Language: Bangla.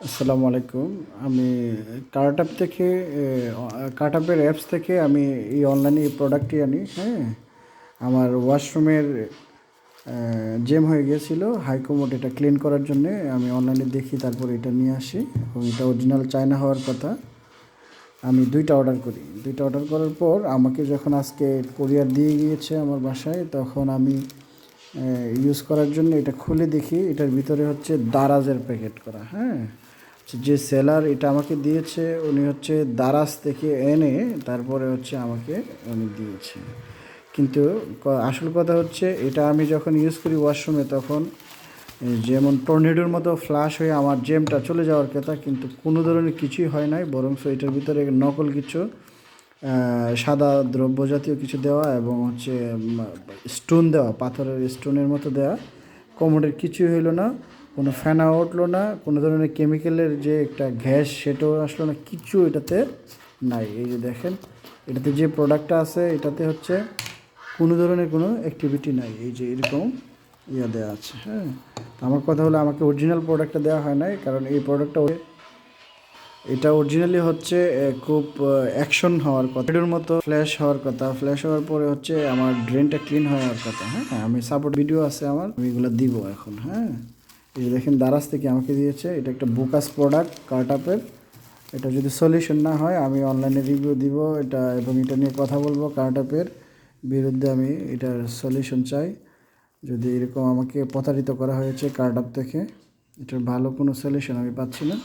আসসালামু আলাইকুম। আমি কার্টআপ থেকে কার্টআপের অ্যাপস থেকে আমি এই অনলাইনে এই প্রোডাক্টটি আনি। হ্যাঁ, আমার ওয়াশরুমের জ্যাম হয়ে গিয়েছিল, হাইকোমোড এটা ক্লিন করার জন্যে আমি অনলাইনে দেখি, তারপর এটা নিয়ে আসি এবং এটা অরিজিনাল চায়না হওয়ার কথা। আমি দুইটা অর্ডার করি। দুইটা অর্ডার করার পর আমাকে যখন আজকে কোরিয়ার দিয়ে গিয়েছে আমার বাসায়, তখন আমি ইউজ করার জন্য এটা খুলে দেখি, এটার ভিতরে হচ্ছে দারাজের প্যাকেট করা। হ্যাঁ, যে সেলার এটা আমাকে দিয়েছে উনি হচ্ছে দারাজ থেকে এনে তারপরে হচ্ছে আমাকে উনি দিয়েছে। কিন্তু আসল কথা হচ্ছে এটা আমি যখন ইউজ করি ওয়াশরুমে, তখন যেমন টর্নেডোর মতো ফ্লাশ হয়ে আমার জেমটা চলে যাওয়ার কথা, কিন্তু কোনো ধরনের কিছুই হয় নাই। বরং এটার ভিতরে নকল কিছু সাদা দ্রব্য জাতীয় কিছু দেওয়া এবং হচ্ছে স্টোন দেওয়া, পাথরের স্টোনের মতো দেওয়া। কোমোডের কিছুই হইলো না, কোনো ফ্যানা উঠলো না, কোনো ধরনের কেমিক্যালের যে একটা গ্যাস সেটাও আসলো না, কিছু এটাতে নাই। এই যে দেখেন, এটাতে যে প্রোডাক্টটা আছে এটাতে হচ্ছে কোনো ধরনের কোনো অ্যাক্টিভিটি নাই। এই যে এরকম দেওয়া আছে। হ্যাঁ, আমার কথা হলো আমাকে অরিজিনাল প্রোডাক্টটা দেওয়া হয় নাই, কারণ এই প্রোডাক্টটা এটা অরিজিনালি হচ্ছে খুব অ্যাকশন হওয়ার কথা, এটার মতো ফ্ল্যাশ হওয়ার কথা। ফ্ল্যাশ হওয়ার পরে হচ্ছে আমার ড্রেনটা ক্লিন হওয়ার কথা। হ্যাঁ, আমি সাপোর্ট ভিডিও আছে আমার, আমি এগুলো দিব এখন। হ্যাঁ, এই যে দেখেন দারাজ থেকে আমাকে দিয়েছে, এটা একটা বোকাস প্রোডাক্ট কার্টআপের। এটা যদি সলিউশন না হয় আমি অনলাইনে রিভিউ দিব এটা, এবং এটা নিয়ে কথা বলবো। কার্টআপের বিরুদ্ধে আমি এটার সলিউশন চাই। যদি এরকম আমাকে প্রতারিত করা হয়েছে কার্টআপ থেকে, এটার ভালো কোনো সলিউশন আমি পাচ্ছি না।